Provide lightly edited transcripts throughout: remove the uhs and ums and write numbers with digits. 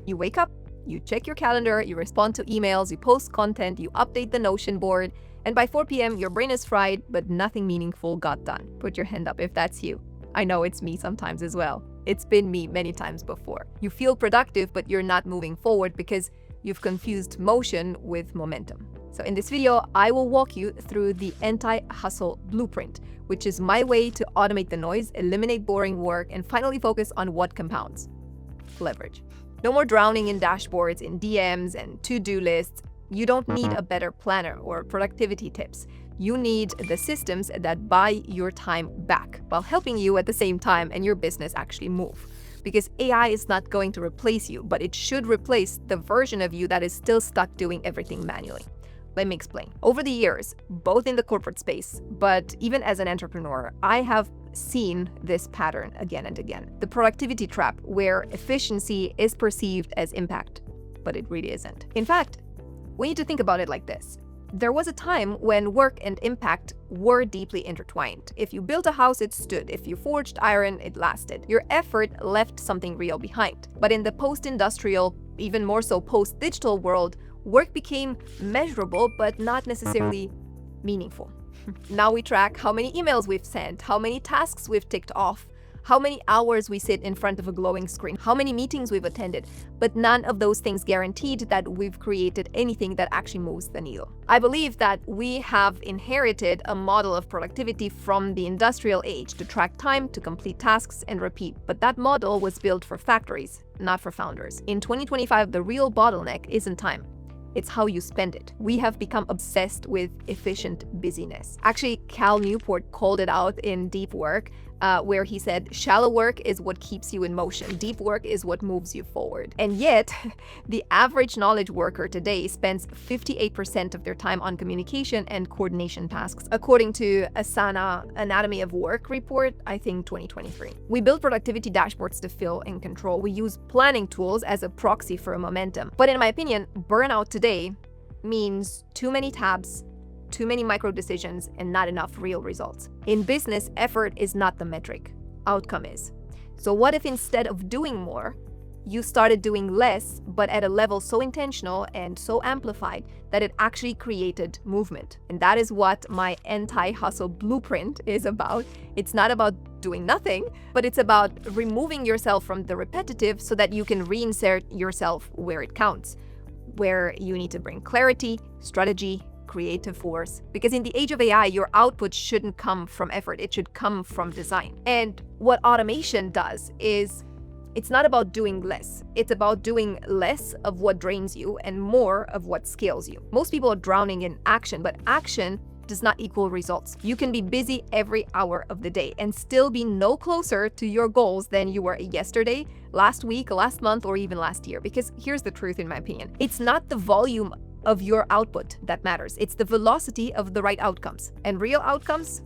You wake up, you check your calendar, you respond to emails, you post content, you update the Notion board, and by 4 p.m. your brain is fried, but nothing meaningful got done. Put your hand up if that's you. I know it's me sometimes as well. It's been me many times before. You feel productive, but you're not moving forward because you've confused motion with momentum. So in this video, I will walk you through the anti-hustle blueprint, which is my way to automate the noise, eliminate boring work, and finally focus on what compounds: leverage. No more drowning in dashboards, in DMs, and to-do lists. You don't need a better planner or productivity tips. You need the systems that buy your time back while helping you at the same time and your business actually move. Because AI is not going to replace you, but it should replace the version of you that is still stuck doing everything manually. Let me explain. Over the years, both in the corporate space, but even as an entrepreneur, I have seen this pattern again and again. The productivity trap, where efficiency is perceived as impact, but it really isn't. In fact, we need to think about it like this. There was a time when work and impact were deeply intertwined. If you built a house, it stood. If you forged iron, it lasted. Your effort left something real behind. But in the post-industrial, even more so post-digital world, work became measurable, but not necessarily meaningful. Now we track how many emails we've sent, how many tasks we've ticked off, how many hours we sit in front of a glowing screen, how many meetings we've attended, but none of those things guaranteed that we've created anything that actually moves the needle. I believe that we have inherited a model of productivity from the industrial age to track time, to complete tasks, and repeat. But that model was built for factories, not for founders. In 2025, the real bottleneck isn't time. It's how you spend it. We have become obsessed with efficient busyness. Actually, Cal Newport called it out in Deep Work, where he said, shallow work is what keeps you in motion. Deep work is what moves you forward. And yet, the average knowledge worker today spends 58% of their time on communication and coordination tasks, according to Asana Anatomy of Work report, I think 2023. We build productivity dashboards to feel in control. We use planning tools as a proxy for momentum. But in my opinion, burnout today means too many tabs, too many micro decisions, and not enough real results. In business, effort is not the metric, outcome is. So what if instead of doing more, you started doing less, but at a level so intentional and so amplified that it actually created movement? And that is what my anti-hustle blueprint is about. It's not about doing nothing, but it's about removing yourself from the repetitive so that you can reinsert yourself where it counts, where you need to bring clarity, strategy, creative force. Because in the age of AI, your output shouldn't come from effort, it should come from design. And what automation does is, it's not about doing less. It's about doing less of what drains you and more of what scales you. Most people are drowning in action, but action does not equal results. You can be busy every hour of the day and still be no closer to your goals than you were yesterday, last week, last month, or even last year. Because here's the truth, in my opinion. It's not the volume of your output that matters. It's the velocity of the right outcomes. And real outcomes,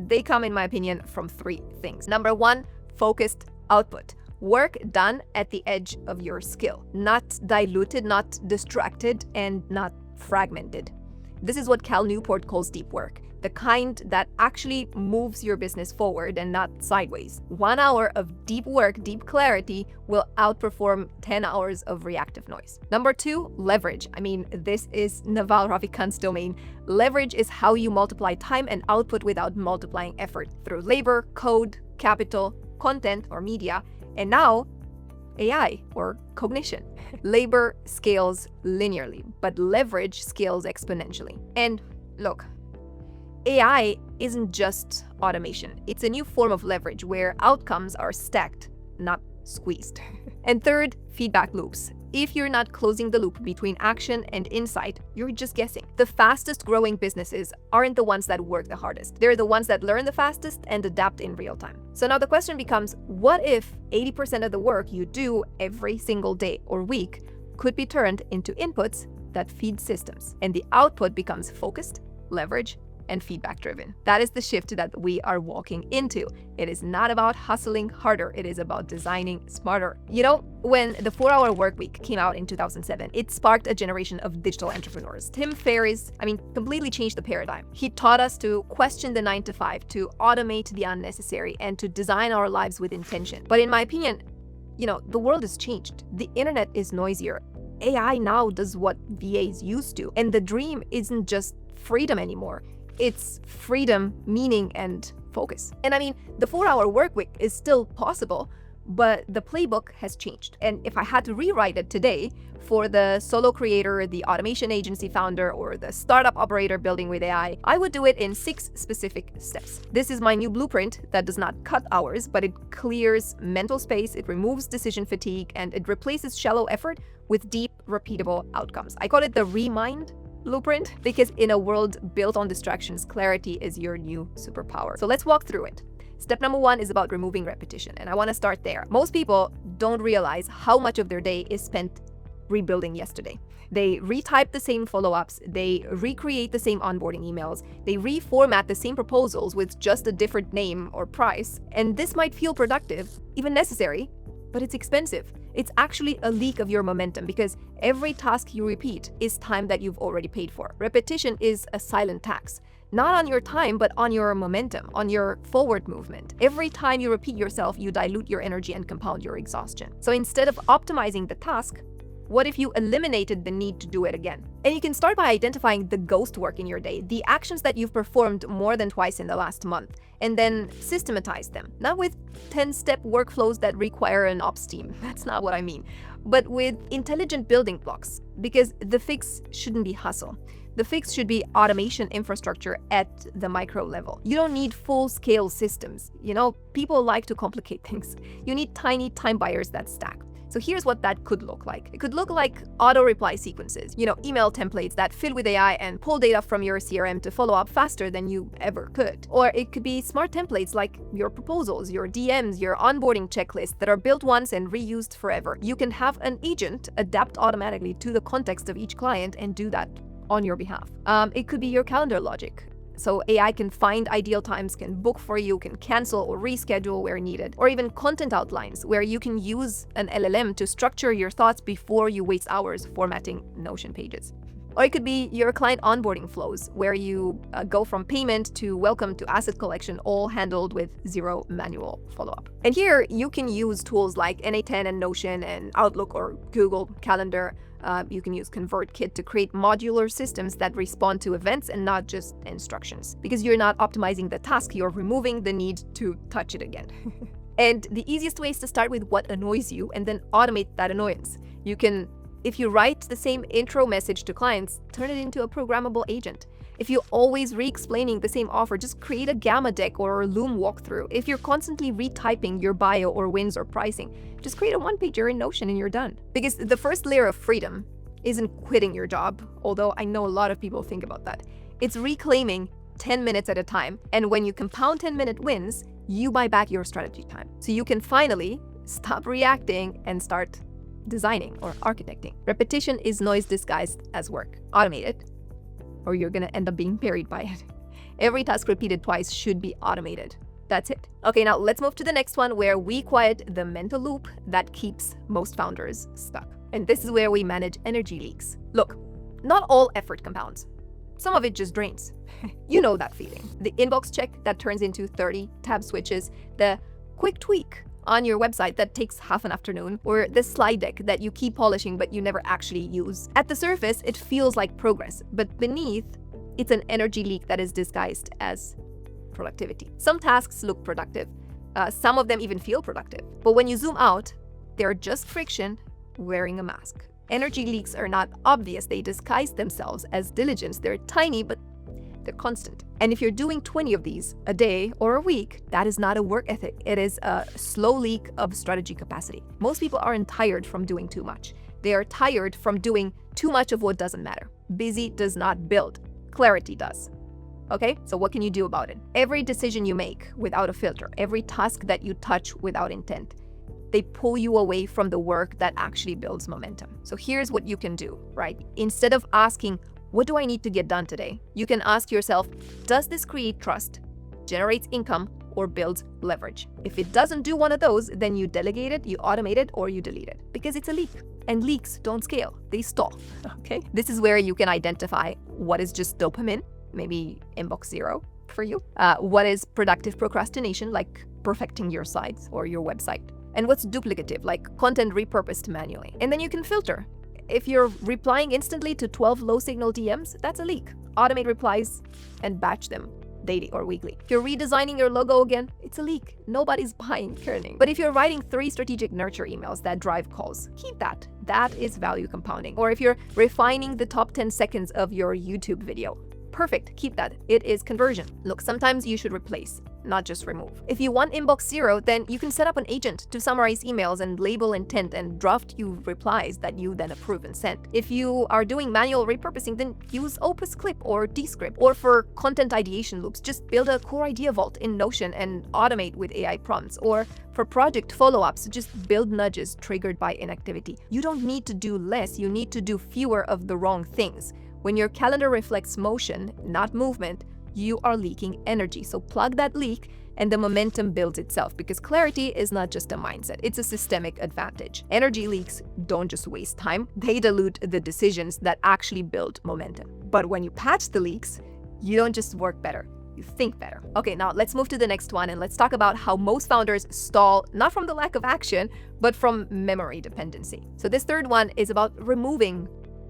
they come, in my opinion, from three things. Number one, focused output. Work done at the edge of your skill, not diluted, not distracted, and not fragmented. This is what Cal Newport calls deep work, the kind that actually moves your business forward and not sideways. 1 hour of deep work, deep clarity will outperform 10 hours of reactive noise. Number two, leverage. I mean, this is Naval Ravikant's domain. Leverage is how you multiply time and output without multiplying effort through labor, code, capital, content, or media, and now AI or cognition. Labor scales linearly, but leverage scales exponentially. And look, AI isn't just automation. It's a new form of leverage where outcomes are stacked, not squeezed. And third, feedback loops. If you're not closing the loop between action and insight, you're just guessing. The fastest growing businesses aren't the ones that work the hardest. They're the ones that learn the fastest and adapt in real time. So now the question becomes, what if 80% of the work you do every single day or week could be turned into inputs that feed systems, and the output becomes focused, leverage, and feedback driven? That is the shift that we are walking into. It is not about hustling harder, it is about designing smarter. You know, when the 4-hour workweek came out in 2007, it sparked a generation of digital entrepreneurs. Tim Ferriss, completely changed the paradigm. He taught us to question the 9 to 5, to automate the unnecessary, and to design our lives with intention. But in my opinion, The world has changed. The internet is noisier. AI now does what VAs used to. And the dream isn't just freedom anymore. It's freedom, meaning, and focus. And the 4-hour work week is still possible, but the playbook has changed. And if I had to rewrite it today for the solo creator, the automation agency founder, or the startup operator building with AI, I would do it in 6 specific steps. This is my new blueprint that does not cut hours, but it clears mental space, it removes decision fatigue, and it replaces shallow effort with deep, repeatable outcomes. I call it the Remind blueprint because in a world built on distractions, clarity is your new superpower. So let's walk through it. Step number 1 is about removing repetition, and I want to start there. Most people don't realize how much of their day is spent rebuilding yesterday. They retype the same follow-ups, they recreate the same onboarding emails, they reformat the same proposals with just a different name or price. And this might feel productive, even necessary, but it's expensive. It's actually a leak of your momentum because every task you repeat is time that you've already paid for. Repetition is a silent tax. Not on your time, but on your momentum, on your forward movement. Every time you repeat yourself, you dilute your energy and compound your exhaustion. So instead of optimizing the task, what if you eliminated the need to do it again? And you can start by identifying the ghost work in your day, the actions that you've performed more than twice in the last month, and then systematize them. Not with 10-step workflows that require an ops team, that's not what I mean, but with intelligent building blocks, because the fix shouldn't be hustle. The fix should be automation infrastructure at the micro level. You don't need full-scale systems. People like to complicate things. You need tiny time buyers that stack. So here's what that could look like. It could look like auto-reply sequences, email templates that fill with AI and pull data from your CRM to follow up faster than you ever could. Or it could be smart templates like your proposals, your DMs, your onboarding checklists that are built once and reused forever. You can have an agent adapt automatically to the context of each client and do that on your behalf. It could be your calendar logic. So AI can find ideal times, can book for you, can cancel or reschedule where needed, or even content outlines where you can use an LLM to structure your thoughts before you waste hours formatting Notion pages. Or it could be your client onboarding flows where you go from payment to welcome to asset collection, all handled with 0 manual follow-up. And here you can use tools like NA10 and Notion and Outlook or Google Calendar. You can use ConvertKit to create modular systems that respond to events and not just instructions. Because you're not optimizing the task, you're removing the need to touch it again. And the easiest way is to start with what annoys you and then automate that annoyance. If you write the same intro message to clients, turn it into a programmable agent. If you're always re-explaining the same offer, just create a Gamma deck or a Loom walkthrough. If you're constantly retyping your bio or wins or pricing, just create a one-pager in Notion and you're done. Because the first layer of freedom isn't quitting your job, although I know a lot of people think about that. It's reclaiming 10 minutes at a time. And when you compound 10-minute wins, you buy back your strategy time. So you can finally stop reacting and start designing or architecting. Repetition is noise disguised as work. Automate it, or you're gonna end up being buried by it. Every task repeated twice should be automated. That's it. Okay, now let's move to the next one where we quiet the mental loop that keeps most founders stuck. And this is where we manage energy leaks. Look, not all effort compounds. Some of it just drains. You know that feeling. The inbox check that turns into 30 tab switches, the quick tweak on your website that takes half an afternoon, or the slide deck that you keep polishing but you never actually use. At the surface, it feels like progress, but beneath, it's an energy leak that is disguised as productivity. Some tasks look productive. Some of them even feel productive. But when you zoom out, they're just friction wearing a mask. Energy leaks are not obvious. They disguise themselves as diligence. They're tiny, but they're constant. And if you're doing 20 of these a day or a week, that is not a work ethic. It is a slow leak of strategy capacity. Most people aren't tired from doing too much. They are tired from doing too much of what doesn't matter. Busy does not build. Clarity does. Okay, so what can you do about it? Every decision you make without a filter, every task that you touch without intent, they pull you away from the work that actually builds momentum. So here's what you can do, right? Instead of asking, what do I need to get done today? You can ask yourself, does this create trust, generates income, or builds leverage? If it doesn't do one of those, then you delegate it, you automate it, or you delete it, because it's a leak. And leaks don't scale, they stall, okay? This is where you can identify what is just dopamine, maybe inbox 0 for you. What is productive procrastination, like perfecting your sites or your website. and what's duplicative, like content repurposed manually. And then you can filter. If you're replying instantly to 12 low-signal DMs, that's a leak. Automate replies and batch them daily or weekly. If you're redesigning your logo again, it's a leak. Nobody's buying kerning. But if you're writing 3 strategic nurture emails that drive calls, keep that. That is value compounding. Or if you're refining the top 10 seconds of your YouTube video, perfect, keep that. It is conversion. Look, sometimes you should replace, not just remove. If you want inbox zero, then you can set up an agent to summarize emails and label intent and draft you replies that you then approve and send. If you are doing manual repurposing, then use Opus Clip or Descript. Or for content ideation loops, just build a core idea vault in Notion and automate with AI prompts. Or for project follow-ups, just build nudges triggered by inactivity. You don't need to do less, you need to do fewer of the wrong things. When your calendar reflects motion, not movement, you are leaking energy. So plug that leak and the momentum builds itself, because clarity is not just a mindset, it's a systemic advantage. Energy leaks don't just waste time, they dilute the decisions that actually build momentum. But when you patch the leaks, you don't just work better, you think better. Okay, now let's move to the next one and let's talk about how most founders stall, not from the lack of action, but from memory dependency. So this third one is about removing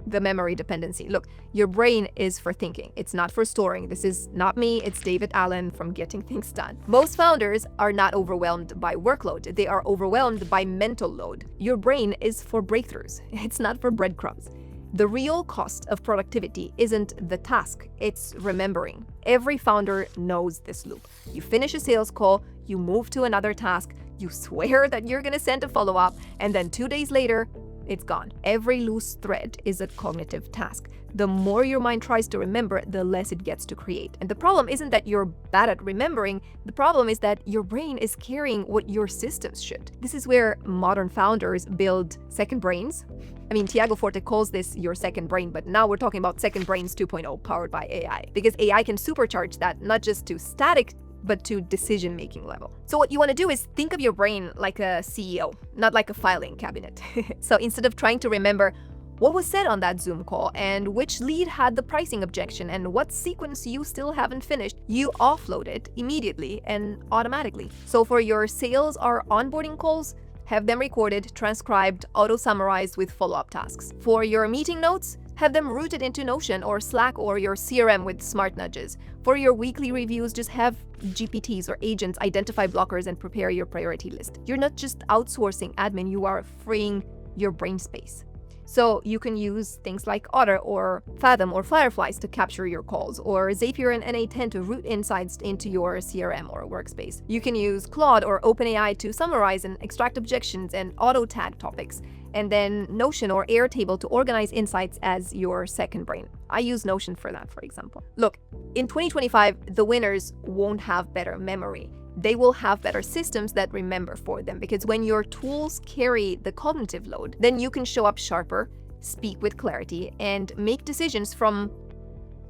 the memory dependency. Look, your brain is for thinking. It's not for storing. This is not me, it's David Allen from Getting Things Done. Most founders are not overwhelmed by workload. They are overwhelmed by mental load. Your brain is for breakthroughs. It's not for breadcrumbs. The real cost of productivity isn't the task, it's remembering. Every founder knows this loop. You finish a sales call, you move to another task, you swear that you're gonna send a follow-up, and then 2 days later, it's gone. Every loose thread is a cognitive task. The more your mind tries to remember, the less it gets to create. And the problem isn't that you're bad at remembering, the problem is that your brain is carrying what your systems should. This is where modern founders build second brains. I mean, Tiago Forte calls this your second brain, but now we're talking about second brains 2.0 powered by AI. Because AI can supercharge that, not just to static but to decision-making level. So what you want to do is think of your brain like a CEO, not like a filing cabinet. So instead of trying to remember what was said on that Zoom call and which lead had the pricing objection and what sequence you still haven't finished, you offload it immediately and automatically. So for your sales or onboarding calls, have them recorded, transcribed, auto-summarized with follow-up tasks. For your meeting notes, have them routed into Notion or Slack or your CRM with smart nudges. For your weekly reviews, just have GPTs or agents identify blockers and prepare your priority list. You're not just outsourcing admin, you are freeing your brain space. So you can use things like Otter or Fathom or Fireflies to capture your calls, or Zapier and NA10 to route insights into your CRM or workspace. You can use Claude or OpenAI to summarize and extract objections and auto-tag topics, and then Notion or Airtable to organize insights as your second brain. I use Notion for that, for example. Look, in 2025, the winners won't have better memory. They will have better systems that remember for them, because when your tools carry the cognitive load, then you can show up sharper, speak with clarity, and make decisions from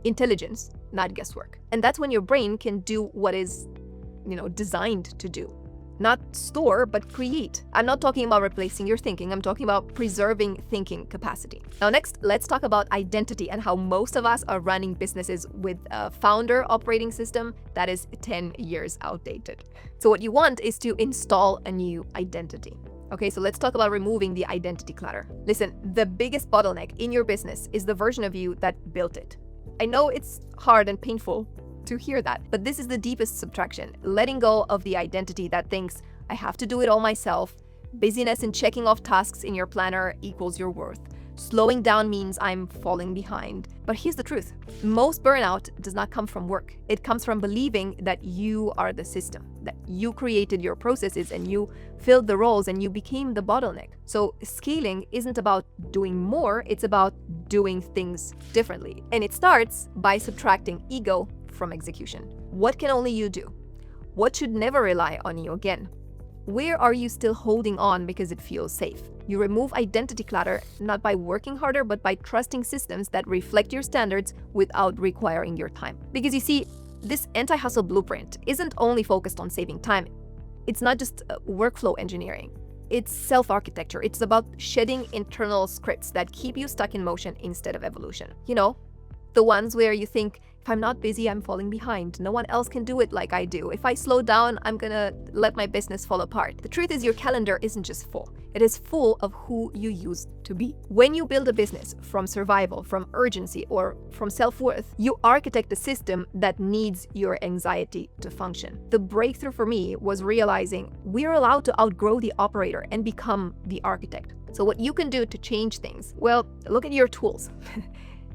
intelligence, not guesswork. And that's when your brain can do what is, designed to do. Not store, but create. I'm not talking about replacing your thinking, I'm talking about preserving thinking capacity. Now next, let's talk about identity and how most of us are running businesses with a founder operating system that is 10 years outdated. So what you want is to install a new identity. Okay, so let's talk about removing the identity clutter. Listen, the biggest bottleneck in your business is the version of you that built it. I know it's hard and painful to hear that, but this is the deepest subtraction. Letting go of the identity that thinks, I have to do it all myself. Busyness and checking off tasks in your planner equals your worth. Slowing down means I'm falling behind. But here's the truth. Most burnout does not come from work. It comes from believing that you are the system, that you created your processes and you filled the roles and you became the bottleneck. So scaling isn't about doing more, it's about doing things differently. And it starts by subtracting ego from execution. What can only you do? What should never rely on you again? Where are you still holding on because it feels safe? You remove identity clutter not by working harder, but by trusting systems that reflect your standards without requiring your time. Because you see, this anti-hustle blueprint isn't only focused on saving time. It's not just workflow engineering. It's self-architecture. It's about shedding internal scripts that keep you stuck in motion instead of evolution. The ones where you think, if If I'm not busy, I'm falling behind. No one else can do it like I do. If I slow down, I'm gonna let my business fall apart. The truth is, your calendar isn't just full. It is full of who you used to be. When you build a business from survival, from urgency, or from self-worth, you architect a system that needs your anxiety to function. The breakthrough for me was realizing we're allowed to outgrow the operator and become the architect. So what you can do to change things? Well, look at your tools.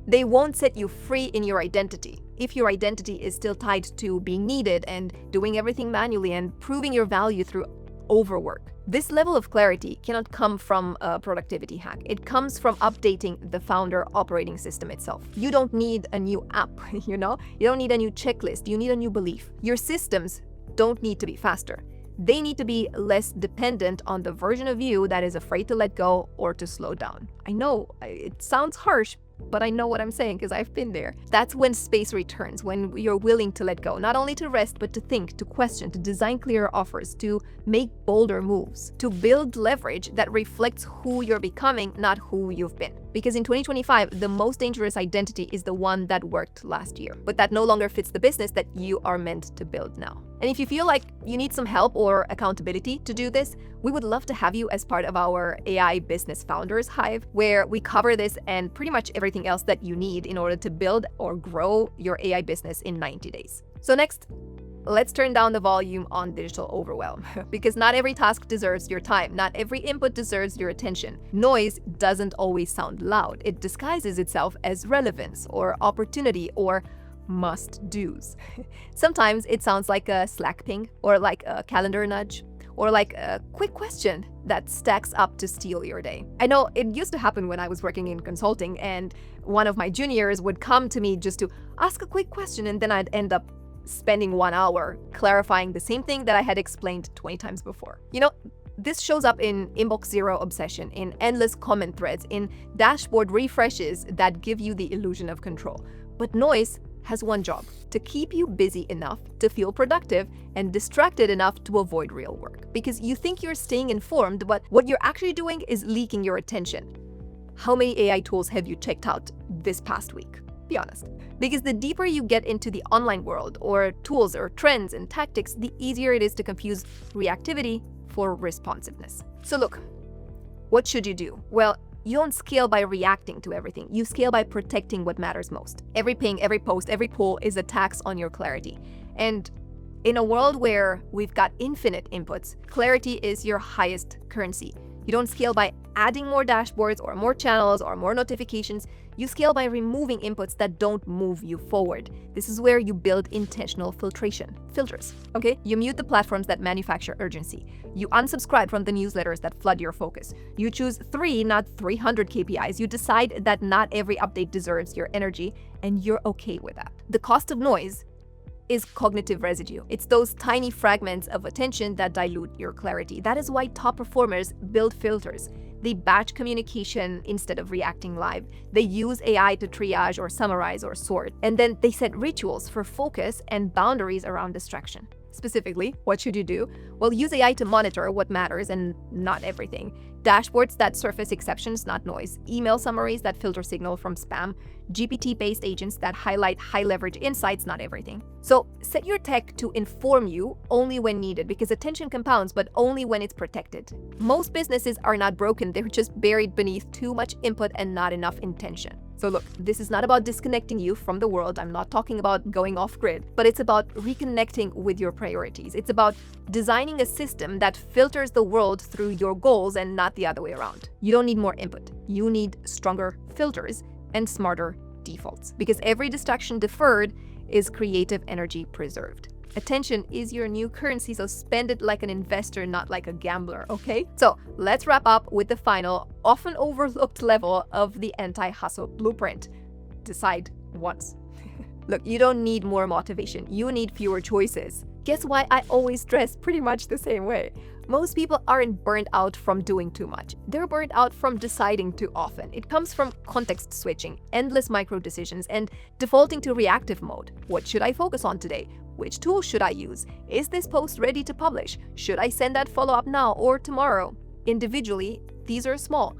They won't set you free in your identity if your identity is still tied to being needed and doing everything manually and proving your value through overwork. This level of clarity cannot come from a productivity hack. It comes from updating the founder operating system itself. You don't need a new app, you know? You don't need a new checklist. You need a new belief. Your systems don't need to be faster. They need to be less dependent on the version of you that is afraid to let go or to slow down. I know it sounds harsh, but I know what I'm saying because I've been there. That's when space returns, when you're willing to let go, not only to rest, but to think, to question, to design clearer offers, to make bolder moves, to build leverage that reflects who you're becoming, not who you've been. Because in 2025, the most dangerous identity is the one that worked last year, but that no longer fits the business that you are meant to build now. And if you feel like you need some help or accountability to do this, we would love to have you as part of our AI Business Founders Hive, where we cover this and pretty much everything else that you need in order to build or grow your AI business in 90 days. So next, let's turn down the volume on digital overwhelm, because not every task deserves your time. Not every input deserves your attention. Noise doesn't always sound loud. It disguises itself as relevance or opportunity or must-dos. Sometimes it sounds like a Slack ping or like a calendar nudge or like a quick question that stacks up to steal your day. I know it used to happen when I was working in consulting, and one of my juniors would come to me just to ask a quick question, and then I'd end up spending 1 hour clarifying the same thing that I had explained 20 times before. You know, this shows up in inbox zero obsession, in endless comment threads, in dashboard refreshes that give you the illusion of control. But noise has one job: to keep you busy enough to feel productive and distracted enough to avoid real work. Because you think you're staying informed, but what you're actually doing is leaking your attention. How many AI tools have you checked out this past week? Be honest. Because the deeper you get into the online world or tools or trends and tactics, the easier it is to confuse reactivity for responsiveness. So look, what should you do? Well, you don't scale by reacting to everything. You scale by protecting what matters most. Every ping, every post, every pull is a tax on your clarity. And in a world where we've got infinite inputs, clarity is your highest currency. You don't scale by adding more dashboards or more channels or more notifications. You scale by removing inputs that don't move you forward. This is where you build intentional filters, okay? You mute the platforms that manufacture urgency. You unsubscribe from the newsletters that flood your focus. You choose 3, not 300 KPIs. You decide that not every update deserves your energy, and you're okay with that. The cost of noise is cognitive residue. It's those tiny fragments of attention that dilute your clarity. That is why top performers build filters. They batch communication instead of reacting live. They use AI to triage or summarize or sort. And then they set rituals for focus and boundaries around distraction. Specifically, what should you do? Well, use AI to monitor what matters and not everything. Dashboards that surface exceptions, not noise. Email summaries that filter signal from spam. GPT-based agents that highlight high-leverage insights, not everything. So set your tech to inform you only when needed, because attention compounds, but only when it's protected. Most businesses are not broken. They're just buried beneath too much input and not enough intention. So look, this is not about disconnecting you from the world. I'm not talking about going off grid, but it's about reconnecting with your priorities. It's about designing a system that filters the world through your goals and not the other way around. You don't need more input. You need stronger filters and smarter defaults, because every distraction deferred is creative energy preserved. Attention is your new currency, so spend it like an investor, not like a gambler, okay? So let's wrap up with the final, often overlooked level of the anti-hustle blueprint. Decide once. Look, you don't need more motivation. You need fewer choices. Guess why I always dress pretty much the same way? Most people aren't burnt out from doing too much. They're burnt out from deciding too often. It comes from context switching, endless micro decisions, and defaulting to reactive mode. What should I focus on today? Which tool should I use? Is this post ready to publish? Should I send that follow-up now or tomorrow? Individually, these are small,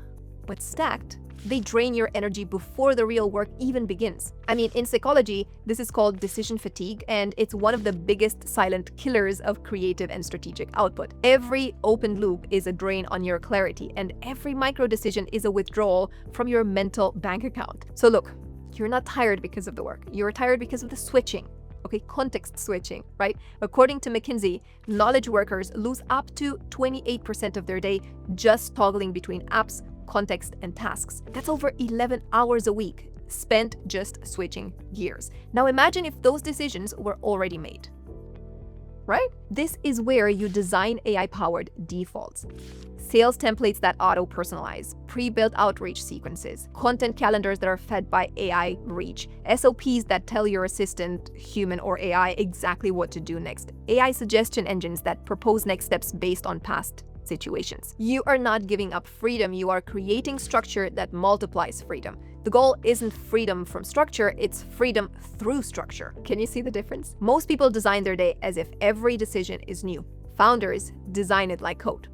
but stacked, They drain your energy before the real work even begins. I mean, in psychology, this is called decision fatigue, and it's one of the biggest silent killers of creative and strategic output. Every open loop is a drain on your clarity, and every micro decision is a withdrawal from your mental bank account. So look, you're not tired because of the work. You're tired because of the switching. Okay, context switching, right? According to McKinsey, knowledge workers lose up to 28% of their day just toggling between apps, context, and tasks. That's over 11 hours a week spent just switching gears. Now imagine if those decisions were already made, right? This is where you design AI-powered defaults. Sales templates that auto-personalize, pre-built outreach sequences, content calendars that are fed by AI reach, SOPs that tell your assistant, human or AI, exactly what to do next, AI suggestion engines that propose next steps based on past situations. You are not giving up freedom, you are creating structure that multiplies freedom. The goal isn't freedom from structure, it's freedom through structure. Can you see the difference? Most people design their day as if every decision is new. Founders design it like code.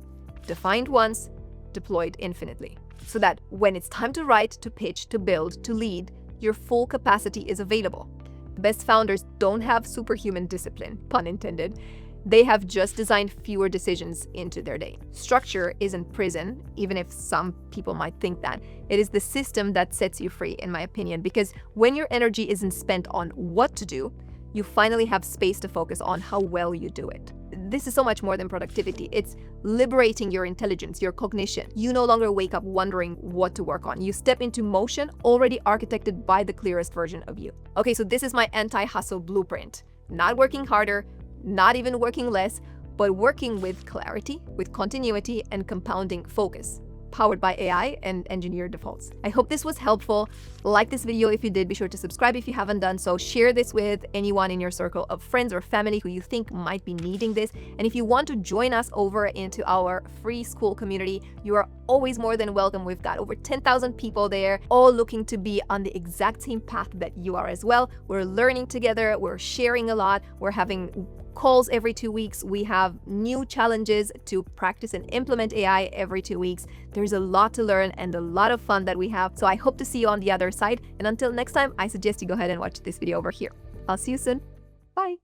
Defined once, deployed infinitely. So that when it's time to write, to pitch, to build, to lead, your full capacity is available. The best founders don't have superhuman discipline, pun intended. They have just designed fewer decisions into their day. Structure isn't prison, even if some people might think that. It is the system that sets you free, in my opinion, because when your energy isn't spent on what to do, you finally have space to focus on how well you do it. This is so much more than productivity. It's liberating your intelligence, your cognition. You no longer wake up wondering what to work on. You step into motion already architected by the clearest version of you. Okay, so this is my anti-hustle blueprint. Not working harder, not even working less, but working with clarity, with continuity, and compounding focus, powered by AI and engineered defaults. I hope this was helpful. Like this video if you did. Be sure to subscribe if you haven't done so. Share this with anyone in your circle of friends or family who you think might be needing this. And if you want to join us over into our free school community, you are always more than welcome. We've got over 10,000 people there, all looking to be on the exact same path that you are as well. We're learning together. We're sharing a lot. We're having calls every 2 weeks. We have new challenges to practice and implement AI every 2 weeks. There's a lot to learn and a lot of fun that we have. So I hope to see you on the other side. And until next time, I suggest you go ahead and watch this video over here. I'll see you soon. Bye.